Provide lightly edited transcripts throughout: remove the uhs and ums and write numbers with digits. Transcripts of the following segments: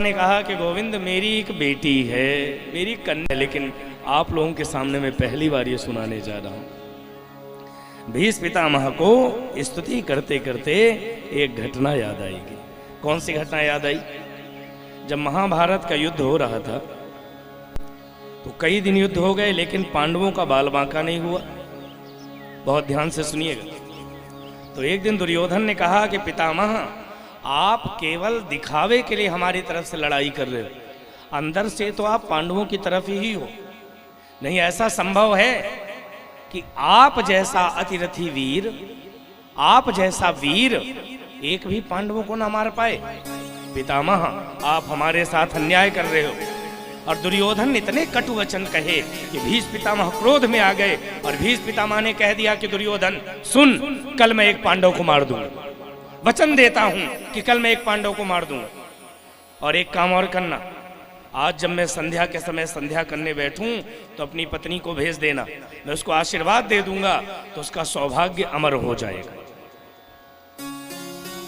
ने कहा कि गोविंद मेरी एक बेटी है, मेरी कन्या, लेकिन आप लोगों के सामने मैं पहली बार ये सुनाने जा रहा हूं। भीष्म पितामह को स्तुति करते करते एक घटना याद आएगी। कौन सी घटना याद आई? जब महाभारत का युद्ध हो रहा था तो कई दिन युद्ध हो गए, लेकिन पांडवों का बाल बांका नहीं हुआ। बहुत ध्यान से सुनिएगा। तो एक दिन दुर्योधन ने कहा कि पितामह, आप केवल दिखावे के लिए हमारी तरफ से लड़ाई कर रहे हो, अंदर से तो आप पांडवों की तरफ ही हो। नहीं, ऐसा संभव है कि आप जैसा अतिरथी वीर, आप जैसा वीर एक भी पांडवों को ना मार पाए। पितामह, आप हमारे साथ अन्याय कर रहे हो। और दुर्योधन इतने कटु वचन कहे कि भीष्म पितामह क्रोध में आ गए और भीष्म पितामह ने कह दिया कि दुर्योधन सुन, कल मैं एक पांडव को मार दूंगा, वचन देता हूं कि कल मैं एक पांडव को मार दूंगा। और एक काम और करना, आज जब मैं संध्या के समय संध्या करने बैठूं तो अपनी पत्नी को भेज देना, मैं उसको आशीर्वाद दे दूंगा तो उसका सौभाग्य अमर हो जाएगा।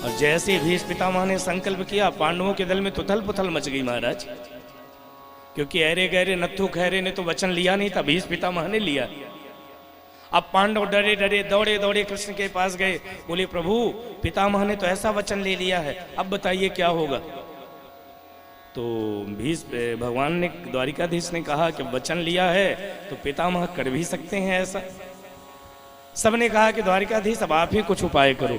और जैसे भीष्म पितामह ने संकल्प किया, पांडवों के दल में तुथल पुथल मच गई महाराज, क्योंकि अरे गहरे नत्थु खैरे ने तो वचन लिया नहीं था, भीष्म पितामह ने लिया। अब पांडव डरे डरे दौड़े दौड़े कृष्ण के पास गए, बोले प्रभु पितामह ने तो ऐसा वचन ले लिया है, अब बताइए क्या होगा। तो भीष्म भगवान ने, द्वारिकाधीश ने कहा कि वचन लिया है तो पितामह कर भी सकते हैं ऐसा। सबने कहा कि द्वारिकाधीश अब आप ही कुछ उपाय करो।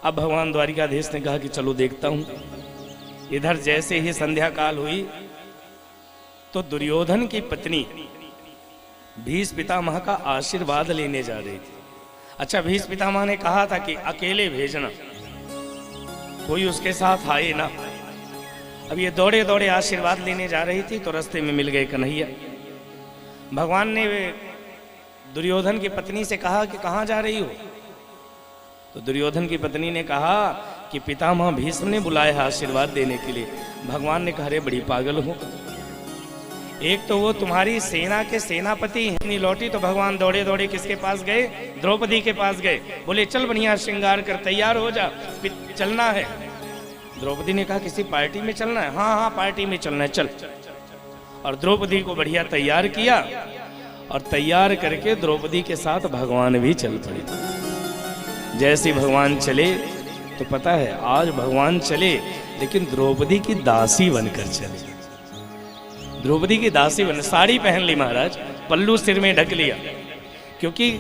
अब भगवान द्वारिकाधीश ने कहा कि चलो देखता हूं। इधर जैसे ही संध्या काल हुई तो दुर्योधन की पत्नी भीष्म पितामह का आशीर्वाद लेने जा रही थी। अच्छा, भीष्म पितामह ने कहा था कि अकेले भेजना, कोई उसके साथ आए ना। अब ये दौड़े दौड़े आशीर्वाद लेने जा रही थी तो रास्ते में मिल गए कन्हैया। भगवान ने दुर्योधन की पत्नी से कहा कि कहाँ जा रही हो? तो दुर्योधन की पत्नी ने कहा कि पितामह भीष्म ने बुलाया है आशीर्वाद देने के लिए। भगवान ने कहा, अरे बड़ी पागल हो, एक तो वो तुम्हारी सेना के सेनापति नहीं लौटी तो भगवान दौड़े दौड़े किसके पास गए? द्रौपदी के पास गए। बोले चल बढ़िया श्रृंगार कर, तैयार हो जा, चलना है। द्रौपदी ने कहा किसी पार्टी में चलना है? हाँ हाँ पार्टी में चलना है, चल। और द्रौपदी को बढ़िया तैयार किया और तैयार करके द्रौपदी के साथ भगवान भी चल पड़े। जैसे भगवान चले तो पता है आज भगवान चले लेकिन द्रौपदी की दासी बनकर चले। द्रौपदी की दासी बन, साड़ी पहन ली महाराज, पल्लू सिर में ढक लिया, क्योंकि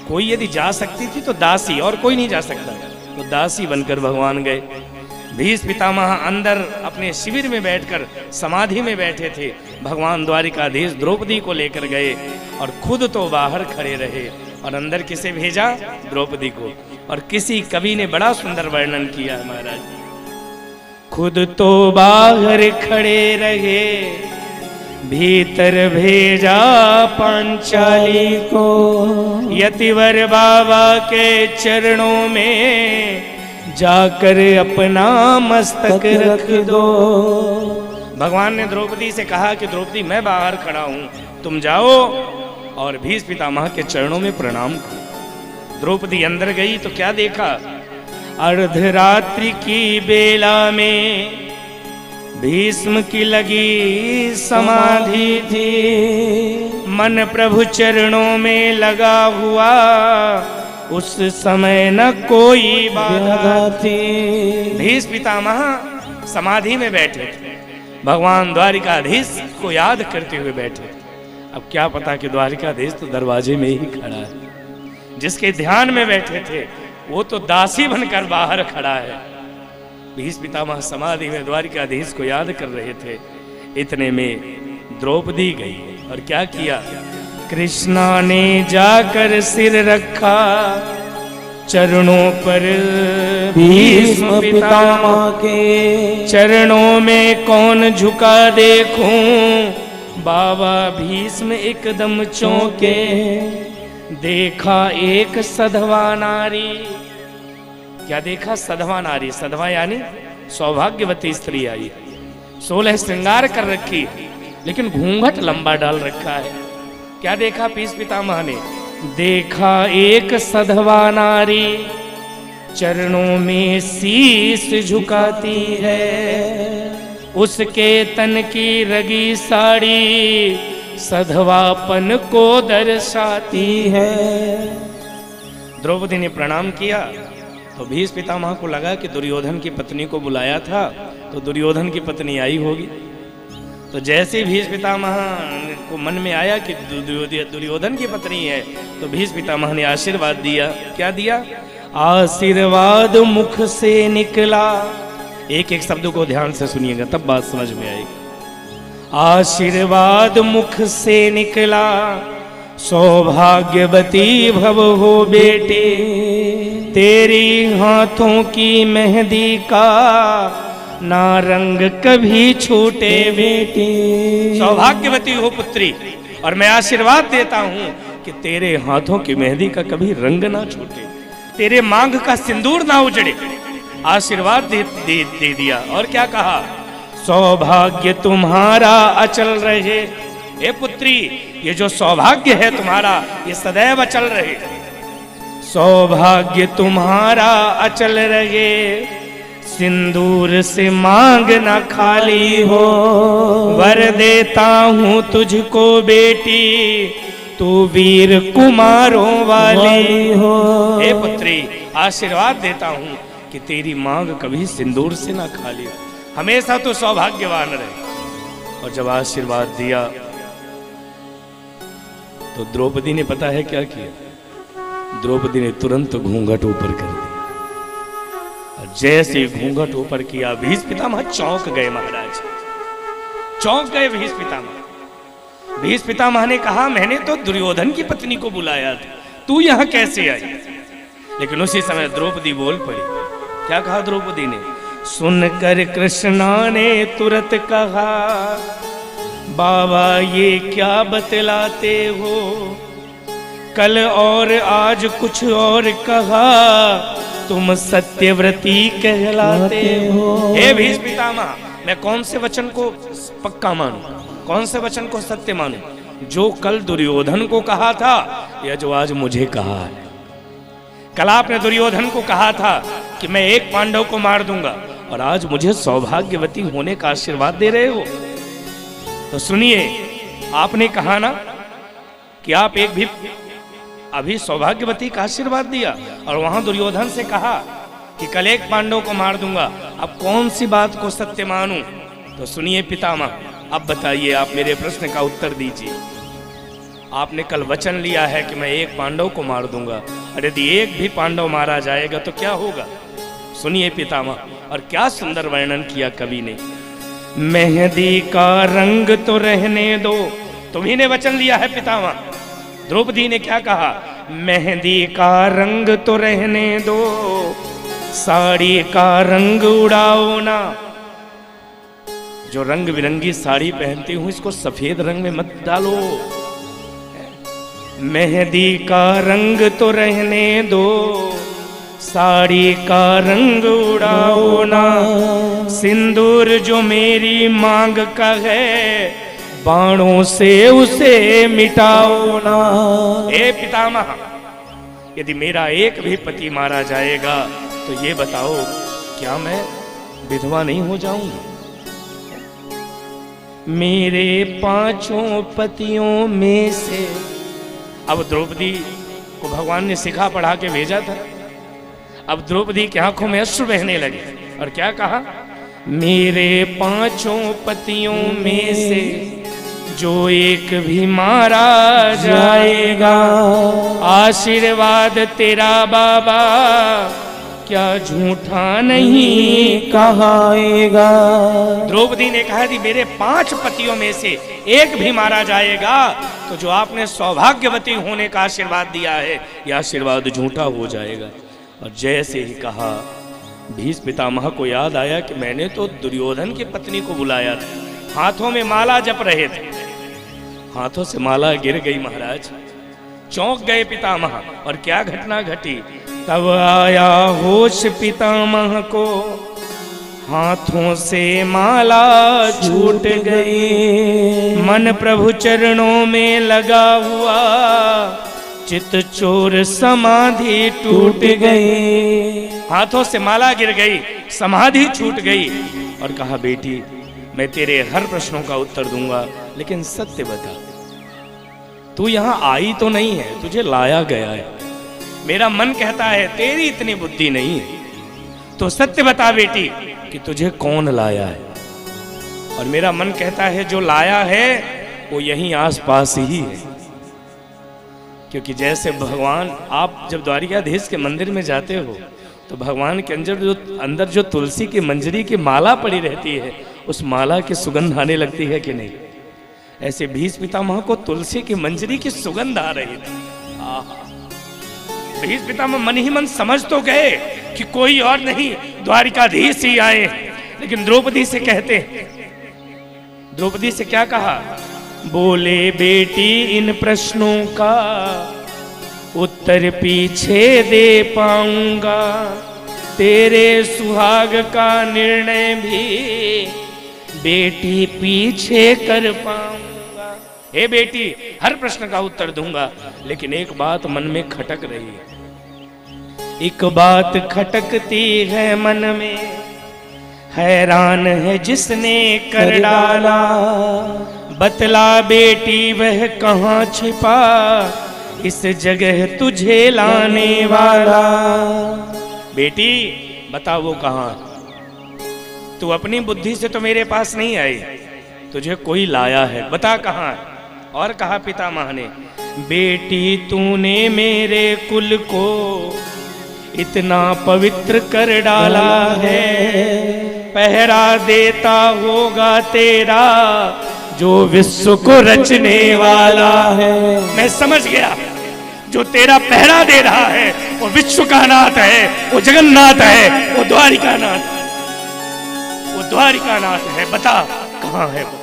कोई यदि जा सकती थी तो दासी, और कोई नहीं जा सकता, तो दासी बनकर भगवान गए। भीष्म पितामह अंदर अपने शिविर में बैठकर समाधि में बैठे थे। भगवान द्वारिकाधीश द्रौपदी को लेकर गए और खुद तो बाहर खड़े रहे और अंदर किसे भेजा? द्रौपदी को। और किसी कवि ने बड़ा सुंदर वर्णन किया है महाराज, खुद तो बाहर खड़े रहे, भीतर भेजा पांचाली को, यतिवर बाबा के चरणों में जाकर अपना मस्तक रख दो। भगवान ने द्रौपदी से कहा कि द्रौपदी मैं बाहर खड़ा हूं, तुम जाओ और भीष्म पितामह के चरणों में प्रणाम करो। द्रौपदी अंदर गई तो क्या देखा? अर्धरात्रि की बेला में भीष्म की लगी समाधि थी, मन प्रभु चरणों में लगा हुआ, उस समय न कोई बाधा थी। भीष्म पितामह समाधि में बैठे थे, भगवान द्वारिकाधीश को याद करते हुए बैठे। अब क्या पता कि द्वारिकाधीश तो दरवाजे में ही खड़ा है, जिसके ध्यान में बैठे थे वो तो दासी बनकर बाहर खड़ा है। भीष्म पितामह समाधि में द्वारिकाधीश को याद कर रहे थे। इतने में द्रौपदी गई और क्या किया? कृष्णा ने जाकर सिर रखा चरणों पर भीष्म पितामह के, चरणों में कौन झुका देखूं, बाबा भीष्म एकदम चौंके, देखा एक सधवा नारी। क्या देखा? सधवा नारी। सधवा यानी सौभाग्यवती स्त्री आई, 16 श्रृंगार कर रखी, लेकिन घूंघट लंबा डाल रखा है। क्या देखा भीष्म पितामह ने? देखा एक सधवा नारी, चरणों में शीस झुकाती है, उसके तन की रगी साड़ी सधवापन को दर्शाती है। द्रौपदी ने प्रणाम किया तो भीष्म पितामह को लगा कि दुर्योधन की पत्नी को बुलाया था तो दुर्योधन की पत्नी आई होगी। तो जैसे भीष्म पितामह को मन में आया कि दुर्योधन की पत्नी है तो भीष्म पितामह ने आशीर्वाद दिया। क्या दिया? आशीर्वाद मुख से निकला। एक एक शब्द को ध्यान से सुनिएगा तब बात समझ में आएगी। आशीर्वाद मुख से निकला, सौभाग्यवती भव हो बेटे, तेरी हाथों की मेहंदी का ना रंग कभी छूटे बेटी। सौभाग्यवती हो पुत्री, और मैं आशीर्वाद देता हूं कि तेरे हाथों की मेहंदी का कभी रंग ना छूटे, तेरे मांग का सिंदूर ना उजड़े। आशीर्वाद दे दिया। और क्या कहा? सौभाग्य तुम्हारा अचल रहे। ए पुत्री, ये जो सौभाग्य है तुम्हारा ये सदैव अचल रहे। सौभाग्य तुम्हारा अचल रहे, सिंदूर से मांग न खाली हो, वर देता हूँ तुझको बेटी, तू वीर कुमारों वाली हो। हे पुत्री, आशीर्वाद देता हूँ कि तेरी मांग कभी सिंदूर से ना खाली हो, हमेशा तो सौभाग्यवान रहे। और जब आशीर्वाद दिया तो द्रौपदी ने पता है क्या किया? द्रौपदी ने तुरंत घूंघट ऊपर कर दिया। और जैसे घूंघट ऊपर किया भीष्म पितामह चौंक गए। महाराज चौंक गए भीष्म पितामह। भीष्म पितामह ने कहा, मैंने तो दुर्योधन की पत्नी को बुलाया था, तू यहां कैसे आई? लेकिन उसी समय द्रौपदी बोल पड़ी। क्या कहा द्रौपदी ने? सुनकर कृष्णा ने तुरंत कहा, बाबा ये क्या बतलाते हो, कल और आज कुछ और कहा, तुम सत्यव्रती कहलाते हो। हे भीष्म पितामह, मैं कौन से वचन को पक्का मानूं, कौन से वचन को सत्य मानूं? जो कल दुर्योधन को कहा था या जो आज मुझे कहा है? कल आपने दुर्योधन को कहा था कि मैं एक पांडव को मार दूंगा, और आज मुझे सौभाग्यवती होने का आशीर्वाद दे रहे हो। तो सुनिए, आपने कहा ना कि आप एक भी अभी सौभाग्यवती का आशीर्वाद दिया, और वहां दुर्योधन से कहा कि कल एक पांडव को मार दूंगा। अब कौन सी बात को सत्य मानूं? तो सुनिए पितामह, अब बताइए, आप मेरे प्रश्न का उत्तर दीजिए। आपने कल वचन लिया है कि मैं एक पांडव को मार दूंगा, और यदि एक भी पांडव मारा जाएगा तो क्या होगा? सुनिए पितामह, और क्या सुंदर वर्णन किया कवि ने। मेहंदी का रंग तो रहने दो, तुम्ही ने वचन लिया है पितामह। द्रौपदी ने क्या कहा? मेहंदी का रंग तो रहने दो, साड़ी का रंग उड़ाओ ना। जो रंग बिरंगी साड़ी पहनती हूं इसको सफेद रंग में मत डालो। मेहंदी का रंग तो रहने दो, साड़ी का रंग उड़ाओ ना, सिंदूर जो मेरी मांग का है, बाणों से उसे मिटाओ ना। हे पितामह, यदि मेरा एक भी पति मारा जाएगा तो ये बताओ, क्या मैं विधवा नहीं हो जाऊंगी? मेरे 5 पतियों में से, अब द्रौपदी को भगवान ने सिखा पढ़ा के भेजा था। अब द्रौपदी की आंखों में अश्रु बहने लगे, और क्या कहा? मेरे 5 पतियों में से जो एक भी मारा जाएगा, आशीर्वाद तेरा बाबा क्या झूठा नहीं कहाएगा। द्रौपदी ने कहा कि मेरे 5 पतियों में से एक भी मारा जाएगा तो जो आपने सौभाग्यवती होने का आशीर्वाद दिया है यह आशीर्वाद झूठा हो जाएगा। और जैसे ही कहा, भीष्म पितामह को याद आया कि मैंने तो दुर्योधन की पत्नी को बुलाया था, हाथों में माला जप रहे थे, हाथों से माला गिर गई। महाराज चौंक गए पितामह। और क्या घटना घटी? तब आया होश पितामह को, हाथों से माला छूट गई, मन प्रभु चरणों में लगा हुआ, चित चोर समाधि टूट गई। हाथों से माला गिर गई, समाधि छूट गई और कहा बेटी मैं तेरे हर प्रश्नों का उत्तर दूंगा, लेकिन सत्य बता, तू यहां आई तो नहीं है, तुझे लाया गया है। मेरा मन कहता है तेरी इतनी बुद्धि नहीं है, तो सत्य बता बेटी कि तुझे कौन लाया है। और मेरा मन कहता है जो लाया है वो यहीं आसपास ही है, क्योंकि जैसे भगवान, आप जब द्वारिकाधीश के मंदिर में जाते हो तो भगवान के अंदर जो तुलसी की मंजरी की माला पड़ी रहती है, उस माला की सुगंध आने लगती है कि नहीं? ऐसे भीष्म पितामह को तुलसी की मंजरी की सुगंध आ रही थी। भीष्म पितामह मन ही मन समझ तो गए कि कोई और नहीं, द्वारिकाधीश ही आए, लेकिन द्रौपदी से कहते, द्रौपदी से क्या कहा? बोले बेटी इन प्रश्नों का उत्तर पीछे दे पाऊंगा, तेरे सुहाग का निर्णय भी बेटी पीछे कर पाऊंगा। हे बेटी हर प्रश्न का उत्तर दूंगा, लेकिन एक बात मन में खटक रही है, एक बात खटकती है मन में, हैरान है जिसने कर डाला, बतला बेटी वह कहाँ छिपा, इस जगह तुझे लाने वाला। बेटी बता वो कहाँ, तू अपनी बुद्धि से तो मेरे पास नहीं आई, तुझे कोई लाया है, बता कहाँ। और कहा पितामह ने, बेटी तूने मेरे कुल को इतना पवित्र कर डाला है, पहरा देता होगा तेरा जो विश्व को रचने वाला है। मैं समझ गया, जो तेरा पहरा दे रहा है वो विश्व का नाथ है, वो जगन्नाथ है, वो द्वारिकानाथ, वो द्वारिकानाथ है, बता कहाँ है वो।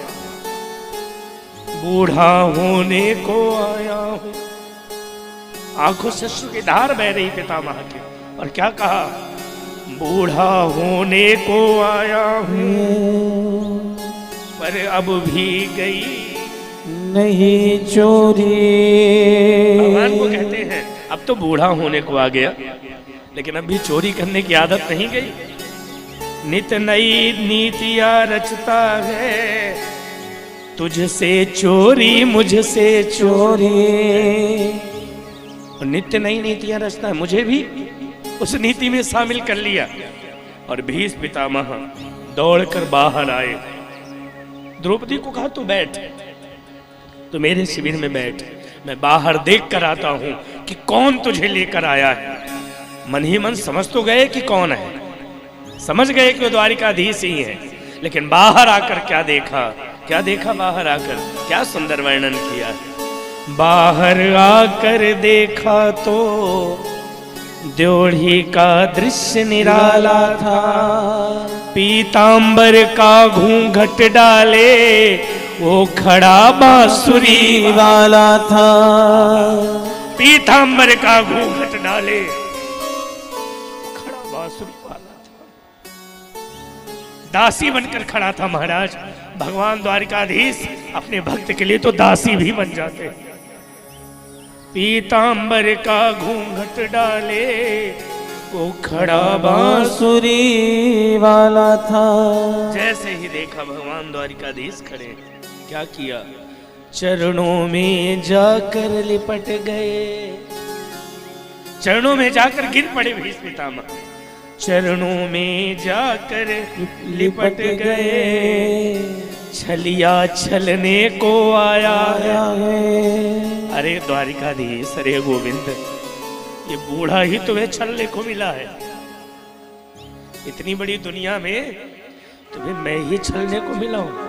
बूढ़ा होने को आया हूं, आंखों से अश्रु की धार बह रही पितामह की, और क्या कहा? बूढ़ा होने को आया हूं, पर अब भी गई नहीं चोरी। भगवान को कहते हैं अब तो बूढ़ा होने को आ गया, लेकिन अभी चोरी करने की आदत नहीं गई। नित नई नीतियां रचता है, तुझसे चोरी मुझसे चोरी। और नित्य नई नीतियां रचता है, मुझे भी उस नीति में शामिल कर लिया। और भीष्म पितामह दौड़कर बाहर आए, द्रौपदी को कहा तू बैठ, तो मेरे शिविर में बैठ, मैं बाहर देख कर आता हूं कि कौन तुझे लेकर आया है। मन ही मन समझ तो गए कि कौन है, समझ गए कि वो द्वारिकाधीश ही है, लेकिन बाहर आकर क्या देखा, क्या देखा बाहर आकर, क्या सुंदर वर्णन किया। बाहर आकर देखा तो द्योढ़ी का दृश्य निराला था, पीतांबर का घूंघट डाले वो खड़ा बांसुरी वाला था। पीतांबर का घूंघट डाले खड़ा बांसुरी वाला था, दासी बनकर खड़ा था महाराज। भगवान द्वारिकाधीश अपने भक्त के लिए तो दासी भी बन जाते हैं। पीतांबर का घूंघट डाले वो खड़ा बांसुरी वाला था। जैसे ही देखा भगवान द्वारिकाधीश खड़े, क्या किया? चरणों में जाकर लिपट गए, चरणों में जाकर गिर पड़े भीष्म पितामह, चरणों में जाकर लिपट गए। छलिया छलने को आया है। अरे द्वारिकाधीश, अरे गोविंद, ये बूढ़ा ही तुम्हें छलने को मिला है। इतनी बड़ी दुनिया में तुम्हें मैं ही छलने को मिला हूं।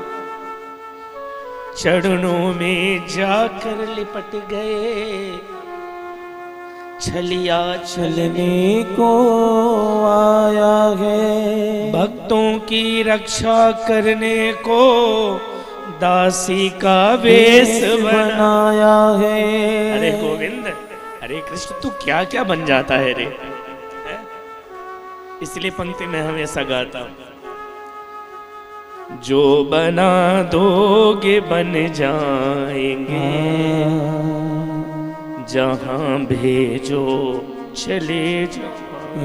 चरणों में जाकर लिपट गए, छलिया छलने को आया है। भक्तों की रक्षा करने को दासी का वेश बनाया है। अरे गोविंद, अरे कृष्ण, तू क्या क्या बन जाता है रे। इसलिए पंक्ति में हमेशा गाता हूं, जो बना दोगे बन जाएंगे, जहां भेजो चले जाएंगे।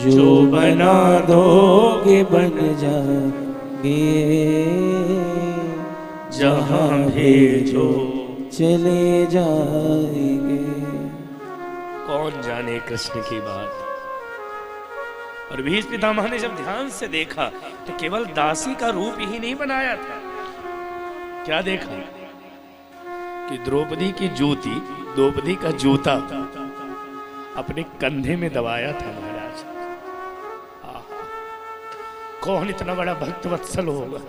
जो बना दोगे बन जाएंगे, जहाँ भेजो चले जाएंगे। कौन जाने कृष्ण की बात। और भीष्म पितामह ने जब ध्यान से देखा तो केवल दासी का रूप ही नहीं बनाया था। क्या देखा कि द्रौपदी की जूती, द्रौपदी का जूता अपने कंधे में दबाया था महाराज। कौन इतना बड़ा भक्त वत्सल होगा,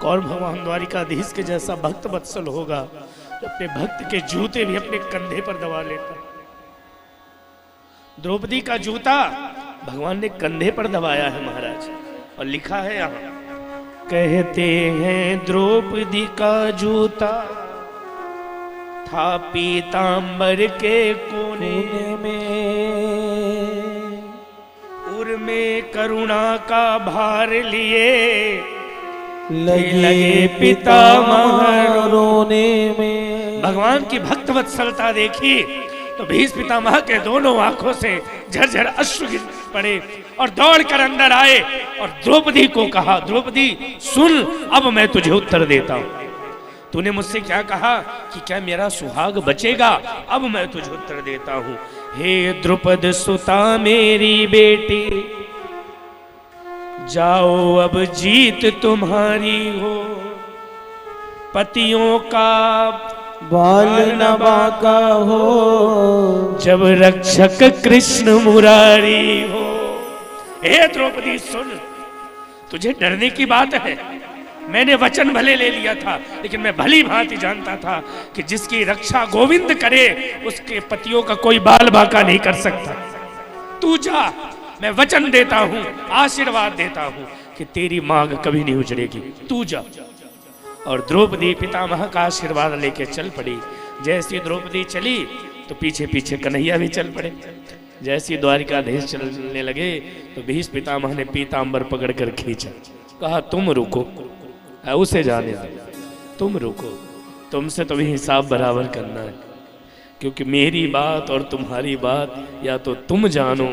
कौन भगवान द्वारिकाधीश के जैसा भक्त वत्सल होगा जो अपने भक्त के जूते भी अपने कंधे पर दबा लेता। द्रौपदी का जूता भगवान ने कंधे पर दबाया है महाराज। और लिखा है यहाँ, कहते हैं द्रौपदी का जूता था पीतांबर के कोने में, उर में करुणा का भार लिए लगे पितामह रोने में। भगवान की भक्त वत्सलता देखी तो भीष्म पितामह के दोनों आंखों से झरझर अश्रु गिर पड़े और दौड़कर अंदर आए और द्रौपदी को कहा, द्रौपदी सुन, अब मैं तुझे उत्तर देता हूं। तूने मुझसे क्या कहा कि क्या मेरा सुहाग बचेगा, अब मैं तुझे उत्तर देता हूं। हे द्रुपद सुता मेरी बेटी, जाओ अब जीत तुम्हारी हो, पतियों का बाल न बाका हो, जब रक्षक कृष्ण मुरारी हो। हे द्रौपदी सुन, तुझे डरने की बात है। मैंने वचन भले ले लिया था, लेकिन मैं भली भांति जानता था कि जिसकी रक्षा गोविंद करे उसके पतियों का कोई बाल बाका नहीं कर सकता। तू जा, मैं वचन देता हूं, आशीर्वाद देता हूं कि तेरी मांग कभी नहीं उजड़ेगी, तू जा। और द्रौपदी पितामह का आशीर्वाद लेके चल पड़ी। जैसी द्रौपदी चली तो पीछे पीछे कन्हैया भी चल पड़े। जैसी द्वारिकाधीश चलने लगे तो भीष्म पितामह ने पीतांबर पकड़कर खींचा, कहा तुम रुको, उसे जाने दो, तुम रुको, तुमसे तो भी हिसाब बराबर करना है, क्योंकि मेरी बात और तुम्हारी बात या तो तुम जानो